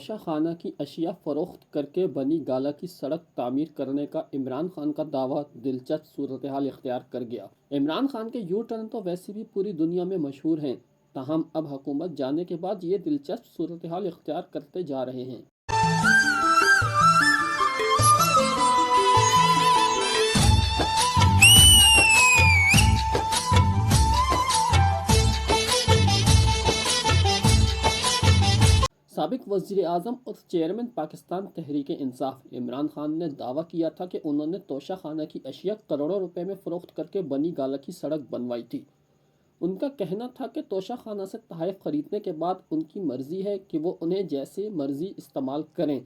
توشہ خانہ کی اشیاء فروخت کرکے بنی گالہ کی سڑک تعمیر کرنے کا عمران خان کا دعویٰ دلچسپ صورتحال اختیار کر گیا۔ عمران خان کے یو ٹرن تو ویسے بھی پوری دنیا میں مشہور ہیں، تاہم اب حکومت جانے کے بعد یہ دلچسپ صورتحال اختیار کرتے جا رہے ہیں۔ سابق وزیر اعظم اور چیئرمین پاکستان تحریک انصاف عمران خان نے دعویٰ کیا تھا کہ انہوں نے توشہ خانہ کی اشیاء کروڑوں روپے میں فروخت کرکے بنی گالہ کی سڑک بنوائی تھی۔ ان کا کہنا تھا کہ توشہ خانہ سے تحائف خریدنے کے بعد ان کی مرضی ہے کہ وہ انہیں جیسے مرضی استعمال کریں،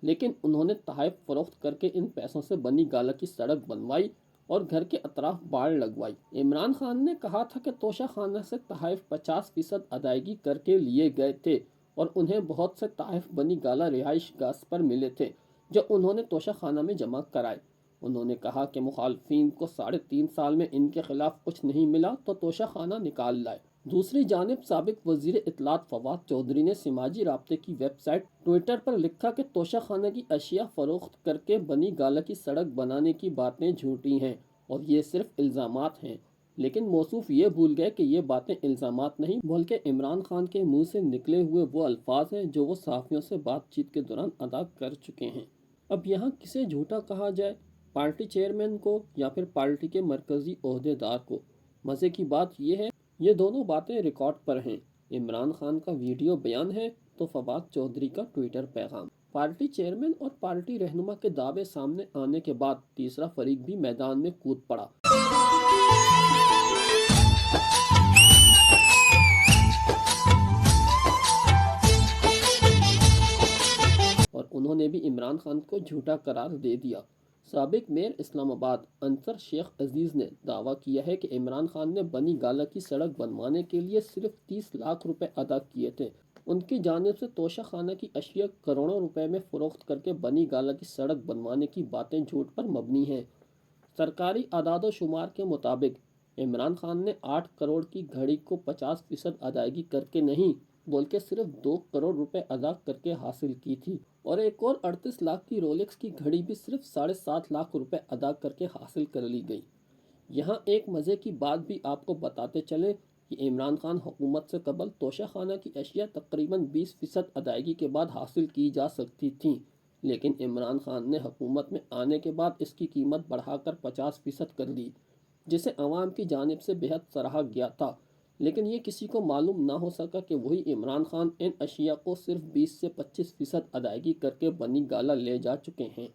لیکن انہوں نے تحائف فروخت کرکے ان پیسوں سے بنی گالہ کی سڑک بنوائی اور گھر کے اطراف باڑ لگوائی۔ عمران خان نے کہا تھا کہ توشہ خانہ سے تحائف 50% ادائیگی کرکے لیے گئے تھے اور انہیں بہت سے تحائف بنی گالہ رہائش گاہ پر ملے تھے جو انہوں نے توشہ خانہ میں جمع کرائے۔ انہوں نے کہا کہ مخالفین کو 3.5 سال میں ان کے خلاف کچھ نہیں ملا تو توشہ خانہ نکال لائے۔ دوسری جانب سابق وزیر اطلاعات فواد چودھری نے سماجی رابطے کی ویب سائٹ ٹویٹر پر لکھا کہ توشہ خانہ کی اشیاء فروخت کرکے بنی گالہ کی سڑک بنانے کی باتیں جھوٹی ہیں اور یہ صرف الزامات ہیں، لیکن موصوف یہ بھول گئے کہ یہ باتیں الزامات نہیں بلکہ عمران خان کے منہ سے نکلے ہوئے وہ الفاظ ہیں جو وہ صحافیوں سے بات چیت کے دوران ادا کر چکے ہیں۔ اب یہاں کسے جھوٹا کہا جائے، پارٹی چیئرمین کو یا پھر پارٹی کے مرکزی عہدیدار کو؟ مزے کی بات یہ ہے یہ دونوں باتیں ریکارڈ پر ہیں۔ عمران خان کا ویڈیو بیان ہے تو فواد چودھری کا ٹویٹر پیغام۔ پارٹی چیئرمین اور پارٹی رہنما کے دعوے سامنے آنے کے بعد تیسرا فریق بھی میدان میں کود پڑا۔ اور انہوں نے بھی عمران خان کو جھوٹا قرار دے دیا۔ سابق میئر اسلام آباد انصر شیخ عزیز نے دعویٰ کیا ہے کہ عمران خان نے بنی گالہ کی سڑک بنوانے کے لیے صرف 30 لاکھ روپے ادا کیے تھے۔ ان کی جانب سے توشہ خانہ کی اشیاء کروڑوں روپے میں فروخت کرکے بنی گالہ کی سڑک بنوانے کی باتیں جھوٹ پر مبنی ہیں۔ سرکاری اعداد و شمار کے مطابق عمران خان نے 8 کروڑ کی گھڑی کو 50% ادائیگی کرکے نہیں بلکہ صرف 2 کروڑ روپے ادا کرکے حاصل کی تھی، اور ایک اور 38 لاکھ کی رولیکس کی گھڑی بھی صرف 7.5 لاکھ روپے ادا کرکے حاصل کر لی گئی۔ یہاں ایک مزے کی بات بھی آپ کو بتاتے چلیں کہ عمران خان حکومت سے قبل توشہ خانہ کی اشیاء تقریباً 20% ادائیگی کے بعد حاصل کی جا سکتی تھیں، لیکن عمران خان نے حکومت میں آنے کے بعد اس کی قیمت بڑھا کر 50% کر دی، جسے عوام کی جانب سے بہت سراہا گیا تھا، لیکن یہ کسی کو معلوم نہ ہو سکا کہ وہی عمران خان ان اشیاء کو صرف 20 سے 25% ادائیگی کرکے بنی گالہ لے جا چکے ہیں۔